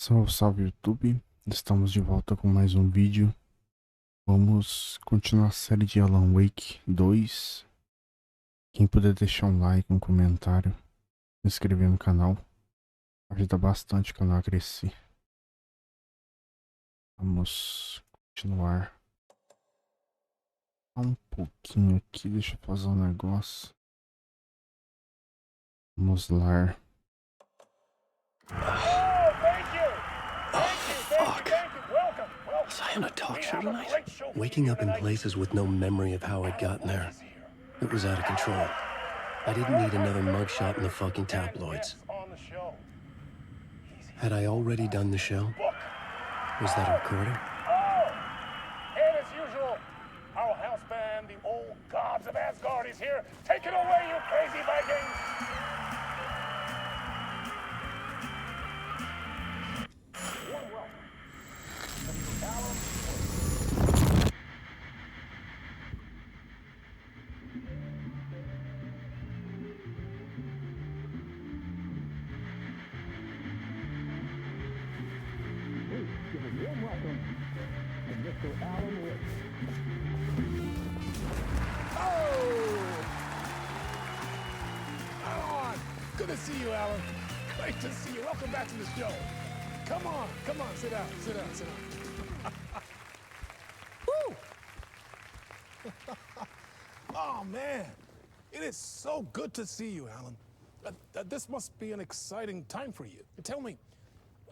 Salve, salve YouTube, estamos de volta com mais um vídeo. Vamos continuar a série de Alan Wake 2. Quem puder deixar um like, um comentário, se inscrever no canal, ajuda bastante o canal a crescer. Vamos continuar um pouquinho aqui, deixa eu fazer um negócio. Vamos lá. Was I on a talk show tonight? Waking up in places with no memory of how I'd gotten there. It was out of control. I didn't need another mugshot in the fucking tabloids. Had I already done the show? Was that a recording? And as usual, our house band, the old gods of Asgard, is here. Take it away, you crazy Vikings! Warm welcome. Mr. Alan Wake. Please give a warm welcome to Mr. Alan Wake. Alan! Good to see you, Alan. Great to see you. Welcome back to the show. Come on, sit down, sit down. Woo! Oh, man. It is so good to see you, Alan. This must be an exciting time for you. Tell me,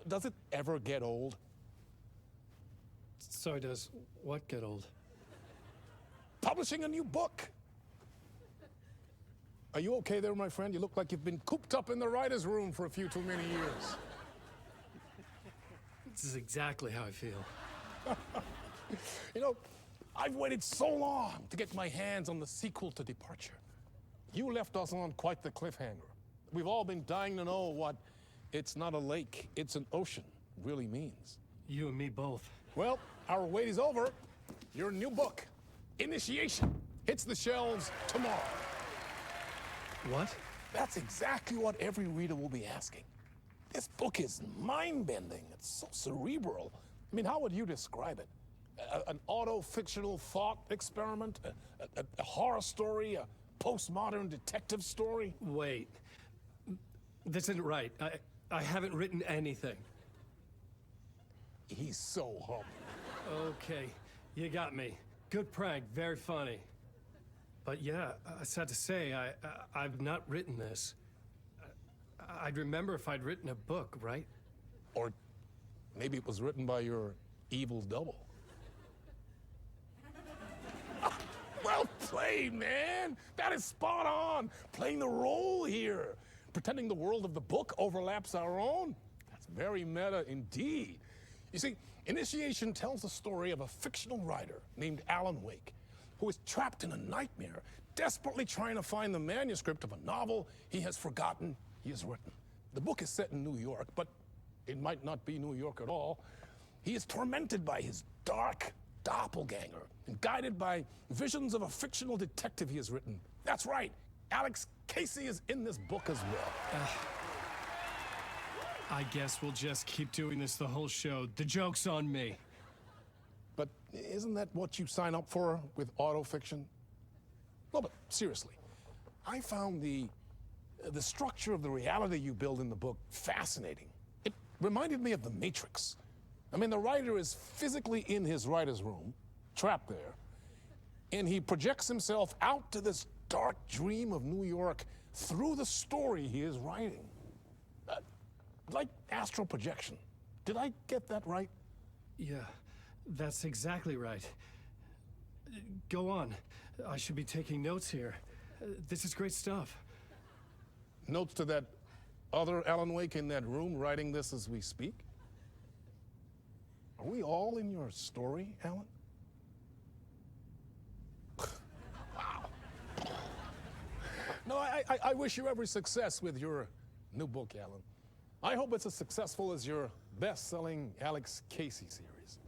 does it ever get old? So does what get old? Publishing a new book. Are you okay there, my friend? You look like you've been cooped up in the writer's room for a few too many years. This is exactly how I feel. You know, I've waited so long to get my hands on the sequel to Departure. You left us on quite the cliffhanger. We've all been dying to know what "it's not a lake, it's an ocean" really means. You and me both. Well, our wait is over. Your new book, Initiation, hits the shelves tomorrow. What? That's exactly what every reader will be asking. This book is mind-bending. It's so cerebral. I mean, how would you describe it? An auto-fictional thought experiment? A horror story? A postmodern detective story? Wait. This isn't right. I haven't written anything. He's so humble. Okay, you got me. Good prank, very funny. But yeah, sad to say, I've not written this. I'd remember if I'd written a book, right? Or maybe it was written by your evil double. Well played, man. That is spot on. Playing the role here. Pretending the world of the book overlaps our own. That's very meta indeed. You see, Initiation tells the story of a fictional writer named Alan Wake, who is trapped in a nightmare, desperately trying to find the manuscript of a novel he has forgotten he has written. The book is set in New York, but it might not be New York at all. He is tormented by his dark doppelganger and guided by visions of a fictional detective he has written. That's right, Alex Casey is in this book as well. I guess we'll just keep doing this the whole show. The joke's on me. But isn't that what you sign up for with autofiction? No, but seriously, I found the structure of the reality you build in the book fascinating. It reminded me of The Matrix. I mean, the writer is physically in his writer's room, trapped there, and he projects himself out to this dark dream of New York through the story he is writing. Like astral projection. Did I get that right? Yeah, that's exactly right. Go on. I should be taking notes here. This is great stuff. Notes to that other Alan Wake in that room writing this as we speak? Are we all in your story, Alan? Wow. No, I wish you every success with your new book, Alan. I hope it's as successful as your best-selling Alex Casey series.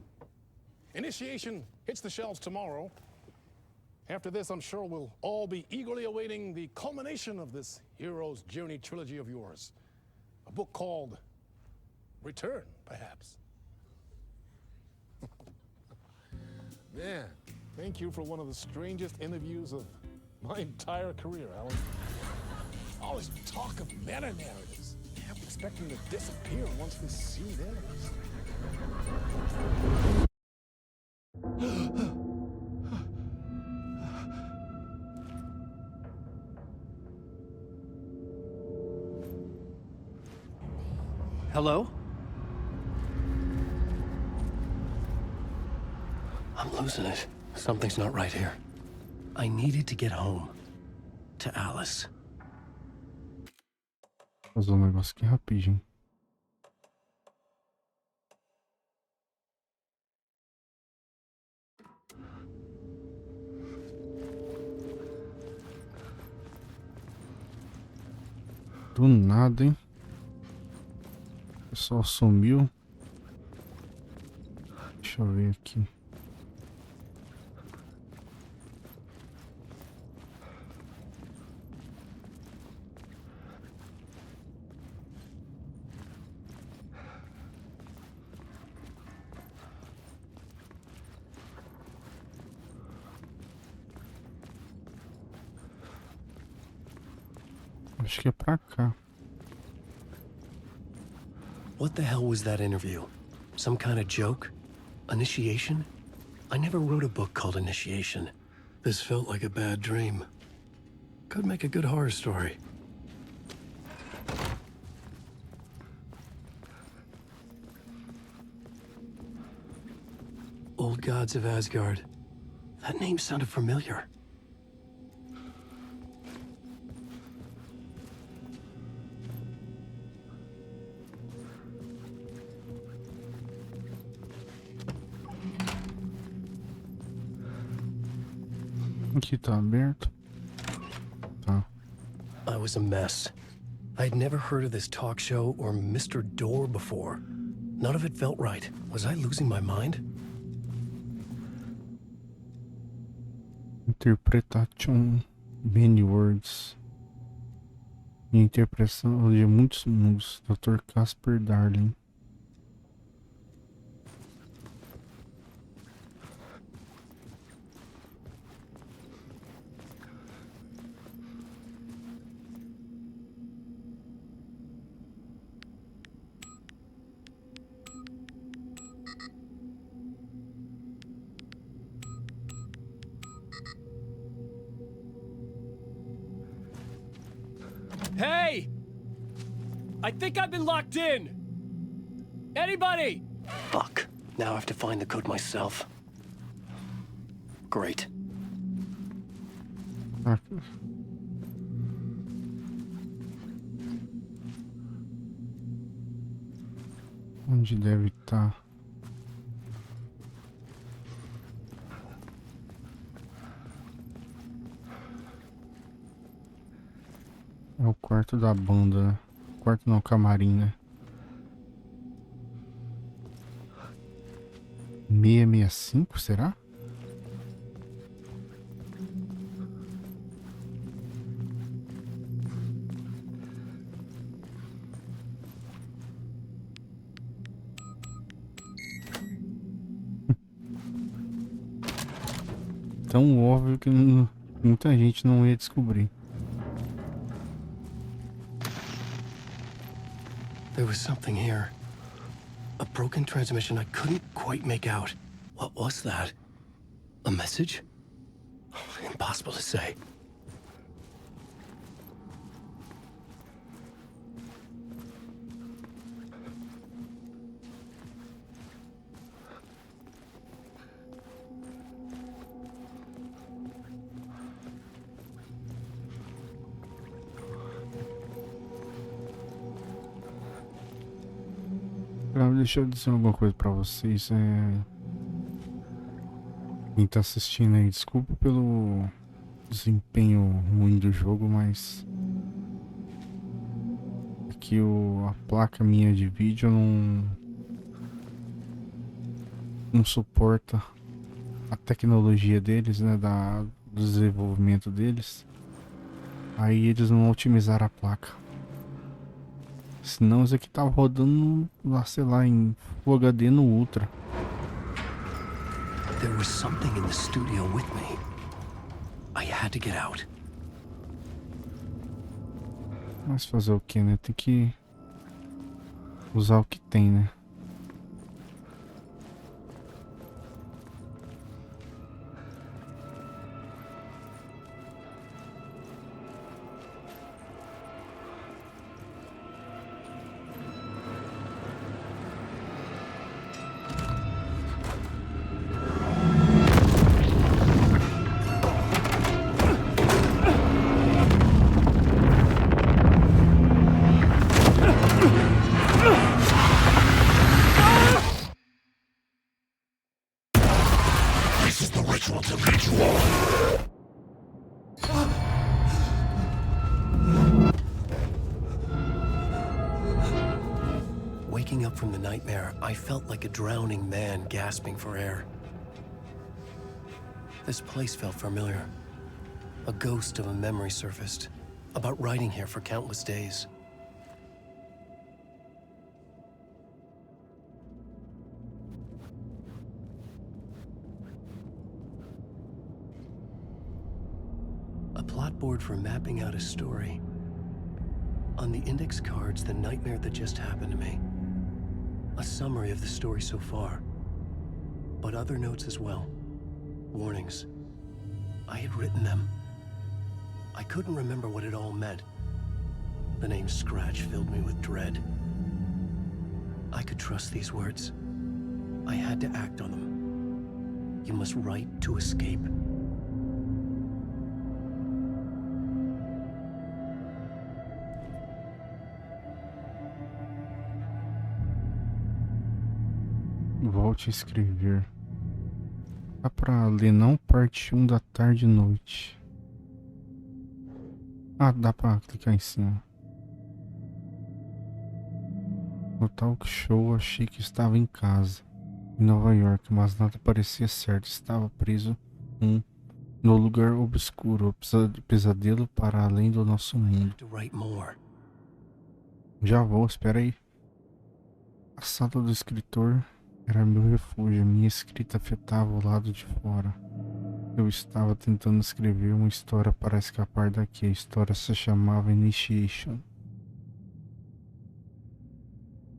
Initiation hits the shelves tomorrow. After this, I'm sure we'll all be eagerly awaiting the culmination of this hero's journey trilogy of yours. A book called return, perhaps. Man, thank you for one of the strangest interviews of my entire career, Alan. All this talk of meta-narratives. I'm expecting to disappear once this scene ends. Hello? I'm losing it. Something's not right here. I needed to get home. To Alice. Fazer um negócio aqui rapidinho. Do nada, hein? O pessoal sumiu. Deixa eu ver aqui. Acho que é pra cá. What the hell was that interview? Some kind of joke? Initiation? I never wrote a book called Initiation. This felt like a bad dream. Could make a good horror story. Old Gods of Asgard. That name sounded familiar. Aqui tá aberto. Tá. I was a mess. I'd never heard of this talk show or Mr. Door before. None of it felt right. Was I losing my mind? Interpretation many words. Interpretação de muitos mundos. Dr. Casper Darling. Hey! I think I've been locked in! Anybody? Fuck. Now I have to find the code myself. Great. Ah. Onde deve estar? É o quarto da banda, né? Quarto não, camarim, né? 665, será? Tão óbvio que muita gente não ia descobrir. There was something here. A broken transmission I couldn't quite make out. What was that? A message? Impossible to say. Deixa eu dizer alguma coisa pra vocês. Quem tá assistindo aí, desculpa pelo desempenho ruim do jogo, mas aqui a placa minha de vídeo não suporta a tecnologia deles, né, do desenvolvimento deles. Aí eles não otimizaram a placa. Senão isso aqui tava rodando lá, sei lá, em Full HD no Ultra. There was something in the studio with me. I had to get out. Mas fazer o que, né? Tem que usar o que tem, né? Waking up from the nightmare, I felt like a drowning man gasping for air. This place felt familiar. A ghost of a memory surfaced, about riding here for countless days. A plot board for mapping out a story. On the index cards, the nightmare that just happened to me. A summary of the story so far, but other notes as well. Warnings. I had written them. I couldn't remember what it all meant. The name Scratch filled me with dread. I could trust these words. I had to act on them. You must write to escape. Volte a escrever. Dá pra ler não? Parte 1 da tarde e noite. Ah, dá pra clicar em cima. No talk show achei que estava em casa, em Nova York, mas nada parecia certo. Estava preso no lugar obscuro, pesadelo para além do nosso mundo. Já vou, espera aí. A sala do escritor era meu refúgio, minha escrita afetava o lado de fora. Eu estava tentando escrever uma história para escapar daqui. A história se chamava Initiation.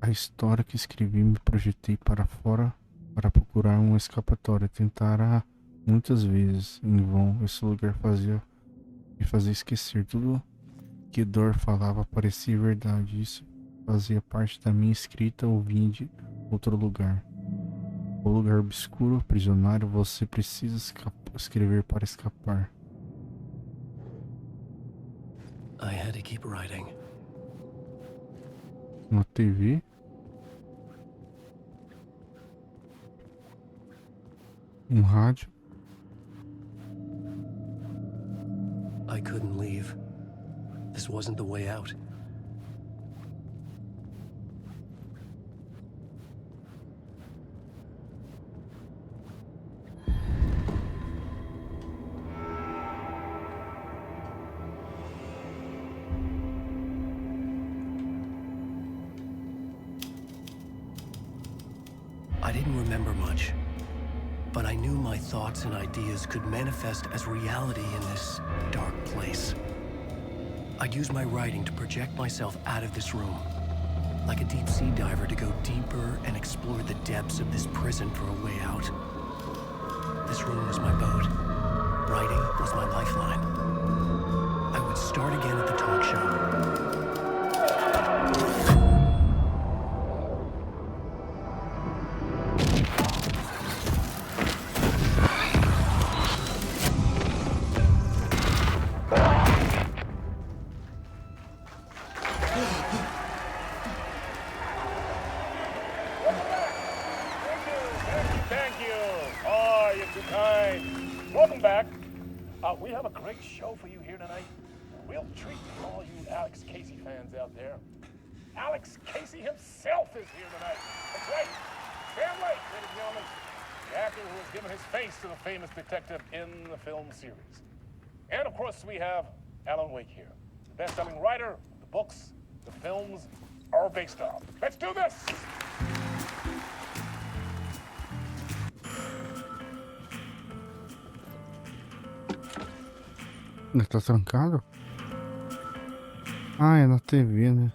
A história que escrevi me projetei para fora para procurar uma escapatória. Tentara muitas vezes, em vão. Esse lugar me fazia esquecer. Tudo que Dor falava parecia verdade. Isso fazia parte da minha escrita ou vinha de outro lugar. O lugar obscuro, prisionário, você precisa escrever para escapar. I had to keep writing. Uma TV. Um rádio. I couldn't leave. This wasn't the way out. I didn't remember much, but I knew my thoughts and ideas could manifest as reality in this dark place. I'd use my writing to project myself out of this room, like a deep sea diver to go deeper and explore the depths of this prison for a way out. This room was my boat. Writing was my lifeline. I would start again at the talk show. We have a great show for you here tonight. A real treat for all you Alex Casey fans out there. Alex Casey himself is here tonight. That's right. Sam Lake, ladies and gentlemen, the actor who has given his face to the famous detective in the film series. And of course, we have Alan Wake here, the best-selling writer of the books, the films, our big style. Let's do this! Ele tá trancado? Ah, é na TV, né?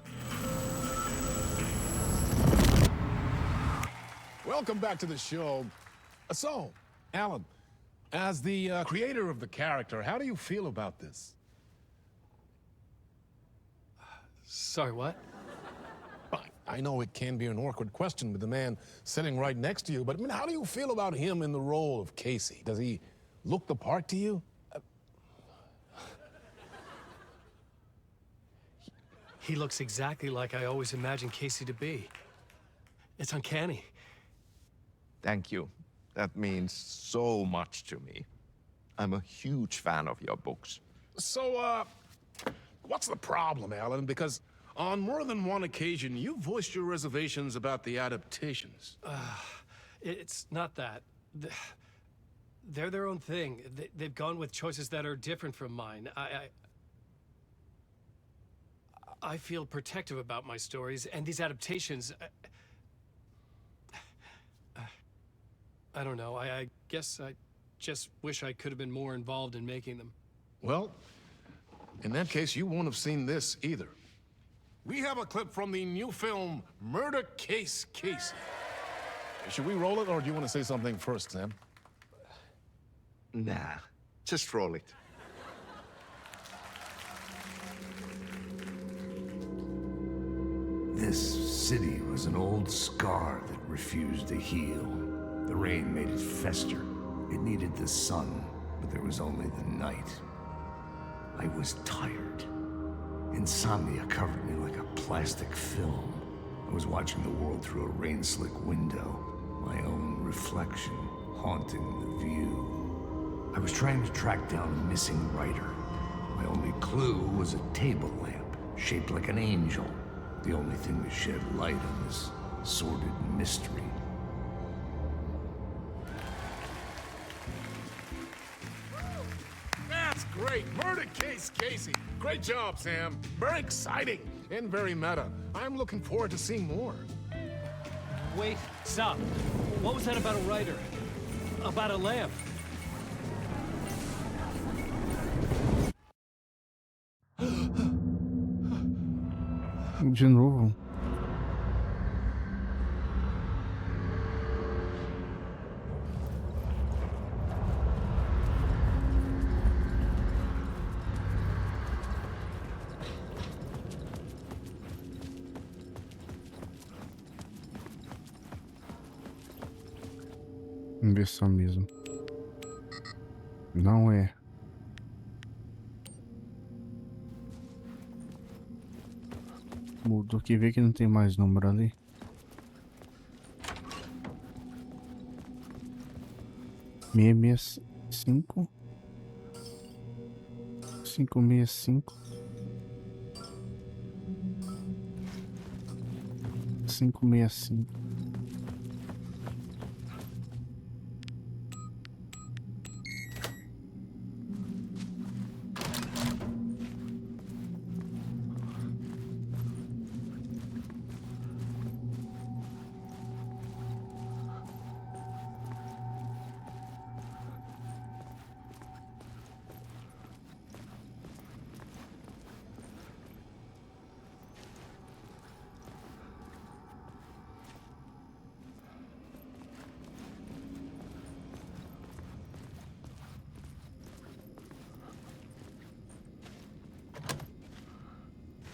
Welcome back to the show. So, Alan, as the creator of the character, how do you feel about this? Sorry, what? I know it can be an awkward question with the man sitting right next to you, but I mean, how do you feel about him in the role of Casey? Does he look the part to you? He looks exactly like I always imagined Casey to be. It's uncanny. Thank you. That means so much to me. I'm a huge fan of your books. So, what's the problem, Alan? Because on more than one occasion, you voiced your reservations about the adaptations. It's not that. They're their own thing. They've gone with choices that are different from mine. I feel protective about my stories, and these adaptations... I don't know. I guess I just wish I could have been more involved in making them. Well, in that case, you won't have seen this either. We have a clip from the new film, Murder Case Casey. Should we roll it, or do you want to say something first, Sam? Nah, just roll it. This city was an old scar that refused to heal. The rain made it fester. It needed the sun, but there was only the night. I was tired. Insomnia covered me like a plastic film. I was watching the world through a rain-slick window, my own reflection haunting the view. I was trying to track down a missing writer. My only clue was a table lamp, shaped like an angel. The only thing to shed light on this sordid mystery. That's great! Murder Case Casey! Great job, Sam. Very exciting and very meta. I'm looking forward to seeing more. Wait, stop. What was that about a writer? About a lamp? De novo. Vamos ver se é mesmo. Não é. Mudou que vê que não tem mais número ali. Meia 65 565 565.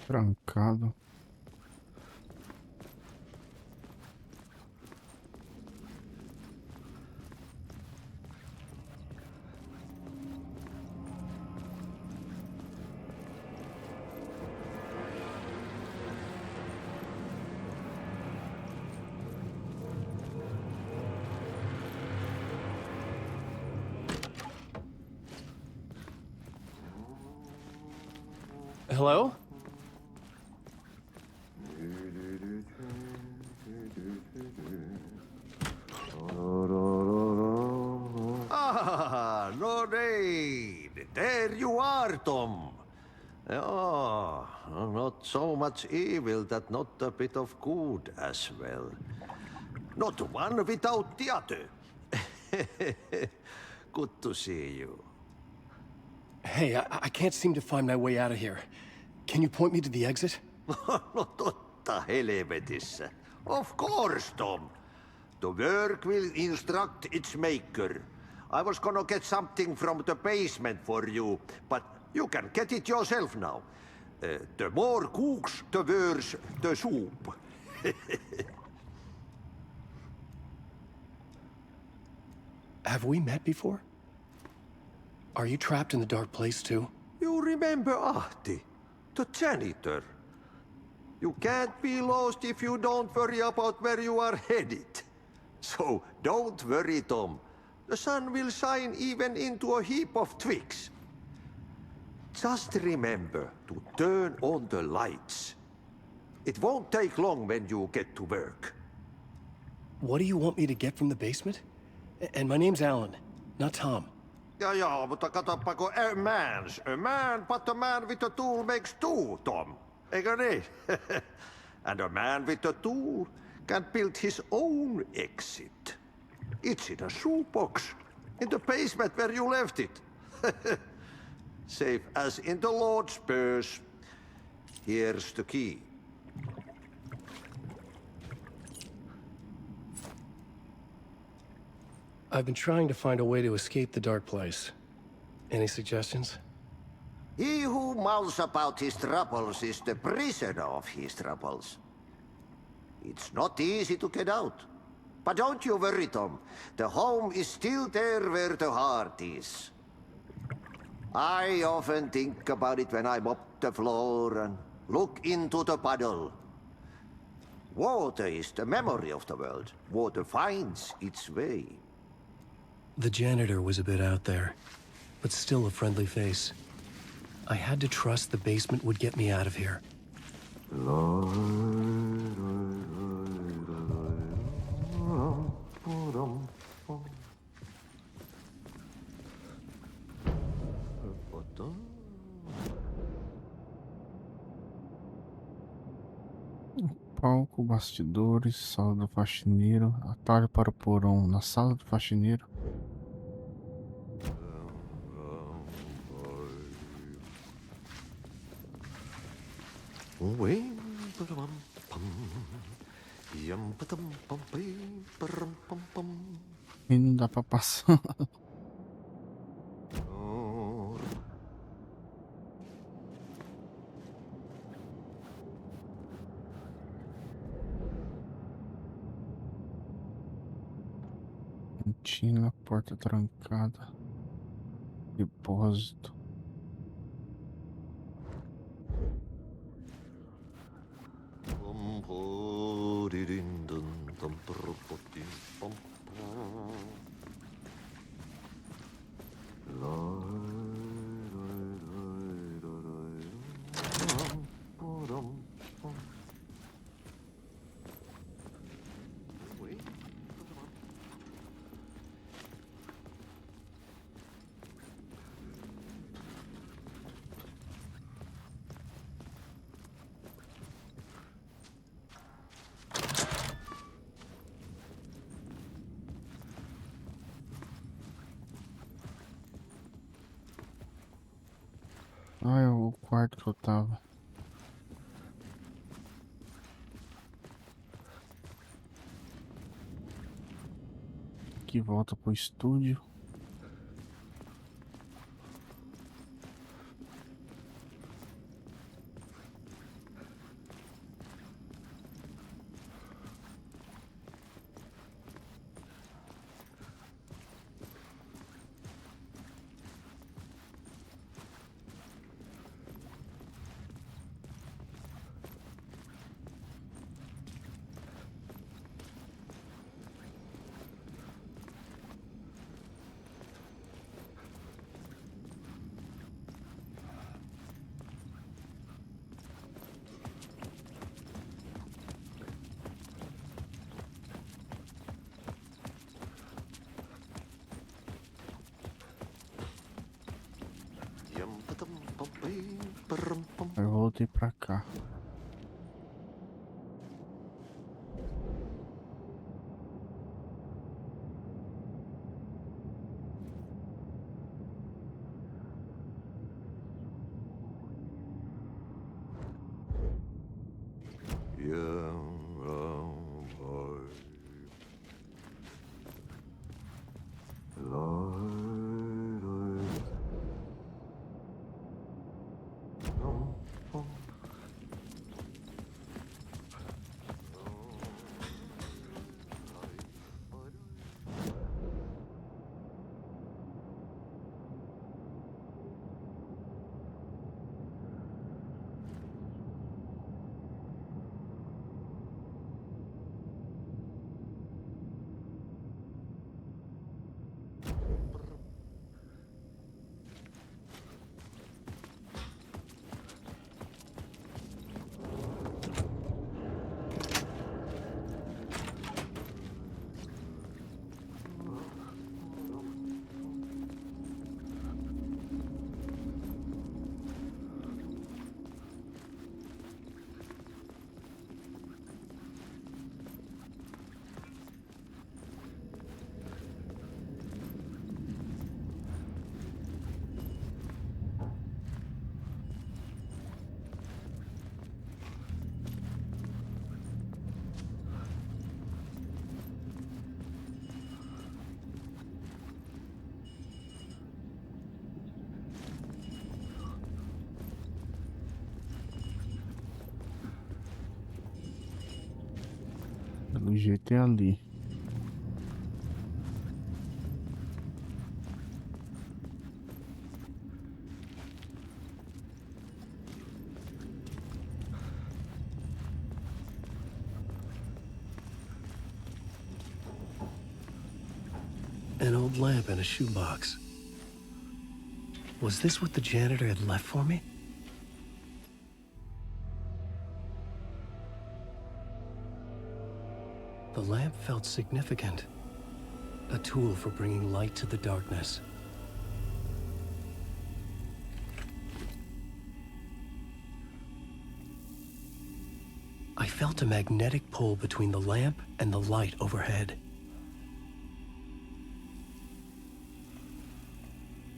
Trancado. Hello? Lorraine! There you are, Tom. Ja, Not so much evil that not a bit of good as well. Not one without the other. Good to see you. Hey, I can't seem to find my way out of here. Can you point me to the exit? No totta helvetissä. Of course, Tom. The work will instruct its maker. I was gonna get something from the basement for you, but you can get it yourself now. The more cooks, the worse the soup. Have we met before? Are you trapped in the dark place too? You remember Ahti, the janitor. You can't be lost if you don't worry about where you are headed. So don't worry, Tom. The sun will shine even into a heap of twigs. Just remember to turn on the lights. It won't take long when you get to work. What do you want me to get from the basement? And my name's Alan, not Tom. Ja, mutta katoppa kun a man, but a man with a tool makes two, Tom. Eikö niin? And a man with a tool can build his own exit. It's in a shoebox, in the basement where you left it. Safe as in the Lord's purse. Here's the key. I've been trying to find a way to escape the dark place. Any suggestions? He who mouths about his troubles is the prisoner of his troubles. It's not easy to get out. But don't you worry, Tom. The home is still there where the heart is. I often think about it when I mop the floor and look into the puddle. Water is the memory of the world. Water finds its way. The janitor was a bit out there, but still a friendly face. I had to trust the basement would get me out of here. Palco, bastidores, sala do faxineiro, atalho para o porão na sala do faxineiro. E não dá pra passar. Cantina, porta trancada. Depósito. Ah, é o quarto que eu tava. Aqui volta pro estúdio. Aí voltei pra cá. Pelo jeito é ali. An old lamp in a shoebox. Was this what the janitor had left for me? The lamp felt significant. A tool for bringing light to the darkness. I felt a magnetic pull between the lamp and the light overhead.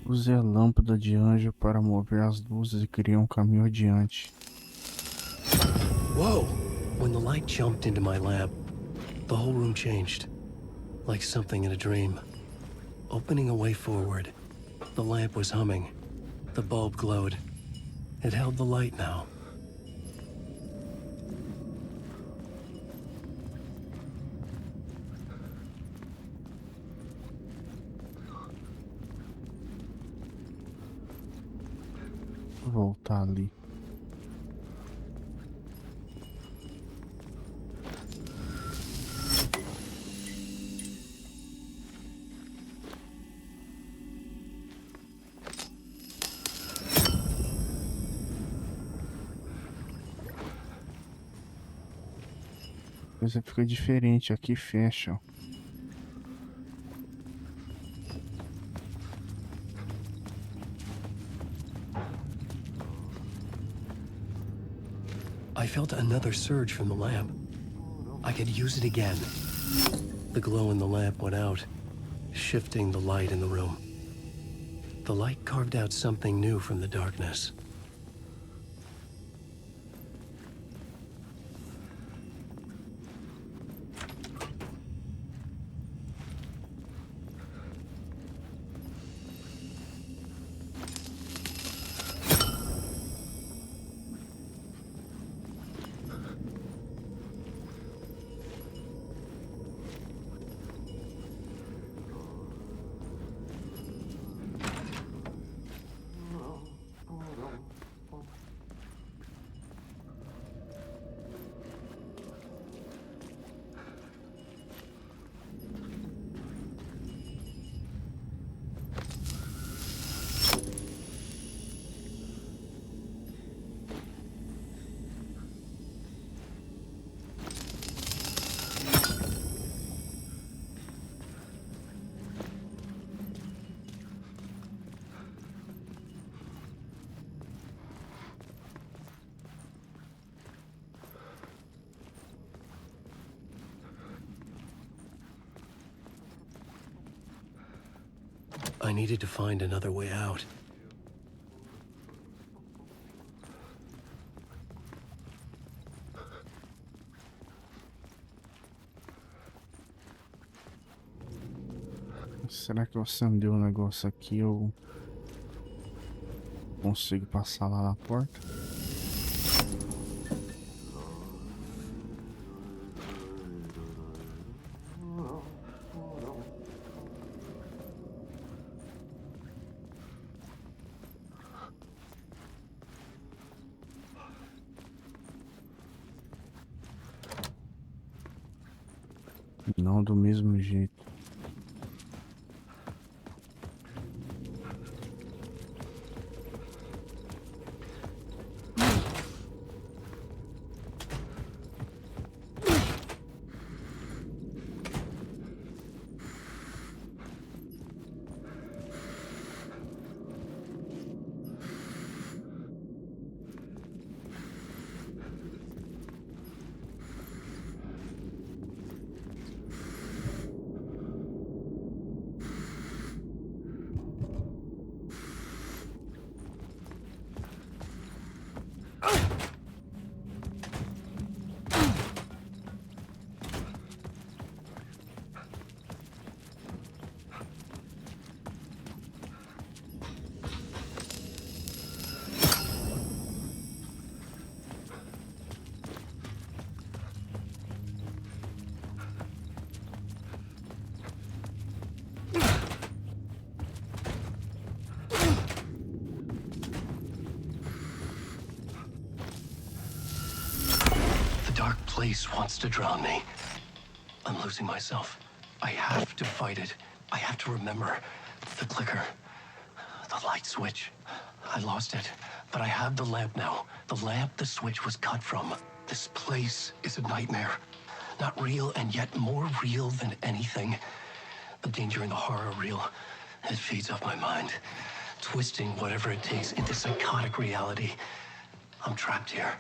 Use a lâmpada de anjo para mover as luzes e criar caminho adiante. Whoa! When the light jumped into my lamp, the whole room changed. Like something in a dream. Opening a way forward. The lamp was humming. The bulb glowed. It held the light now. Voltar ali. A coisa fica diferente, aqui fecha, ó. I felt another surge from the lamp. I could use it again. The glow in the lamp went out, shifting the light in the room. The light carved out something new from the darkness. I needed to find another way out. Será que eu acender o negócio aqui eu consigo passar lá na porta? Não do mesmo jeito. Dark place wants to drown me. I'm losing myself. I have to fight it. I have to remember. The clicker. The light switch. I lost it. But I have the lamp now. The lamp the switch was cut from. This place is a nightmare. Not real, and yet more real than anything. The danger and the horror real. It feeds off my mind. Twisting whatever it takes into psychotic reality. I'm trapped here.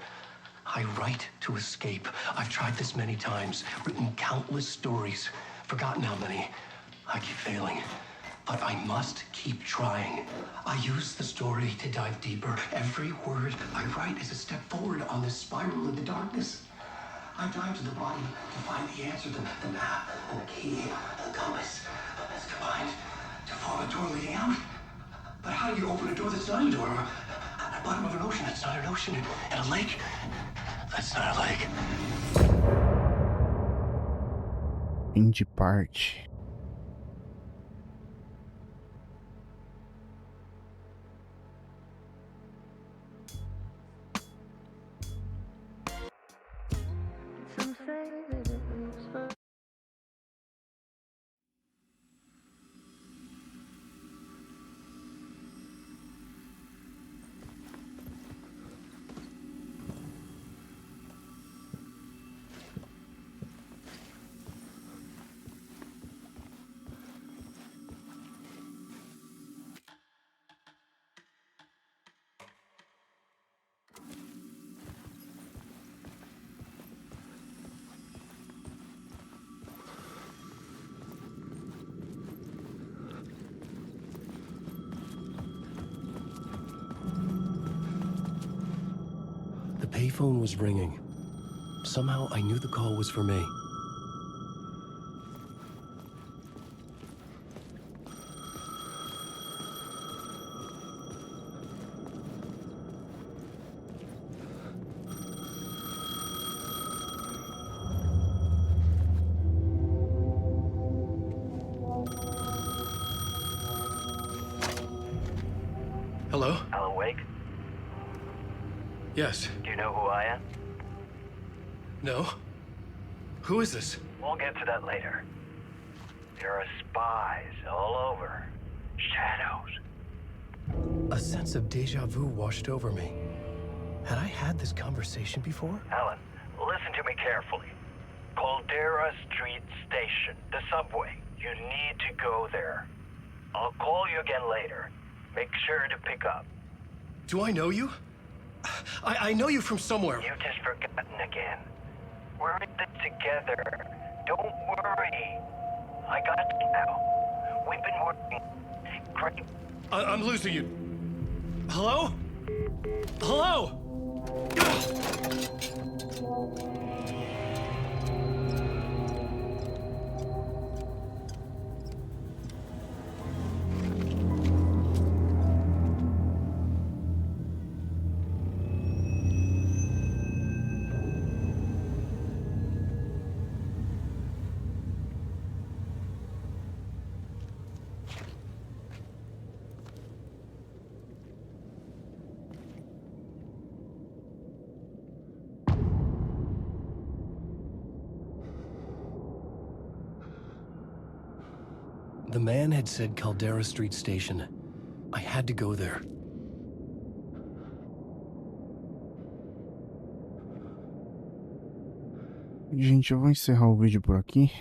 I write to escape. I've tried this many times, written countless stories, forgotten how many. I keep failing, but I must keep trying. I use the story to dive deeper. Every word I write is a step forward on this spiral into darkness. I dive to the bottom to find the answer, the map, and the key, and the compass. It's combined to form a door leading out. But how do you open a door that's not a door? At the bottom of an ocean that's not an ocean, and a lake that's not a lake. Fim de parte. The payphone was ringing. Somehow I knew the call was for me. Hello? Alan Wake? Yes. Do you know who I am? No? Who is this? We'll get to that later. There are spies all over. Shadows. A sense of deja vu washed over me. Had I had this conversation before? Alan, listen to me carefully. Caldera Street Station, the subway. You need to go there. I'll call you again later. Make sure to pick up. Do I know you? I know you from somewhere. You've just forgotten again. We're in this together. Don't worry. I got you now. We've been working. I'm losing you. Hello? Hello? The man had said Caldera Street Station. I had to go there. Gente, eu vou encerrar o vídeo por aqui.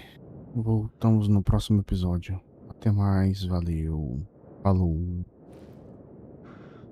Voltamos no próximo episódio. Até mais, valeu, falou.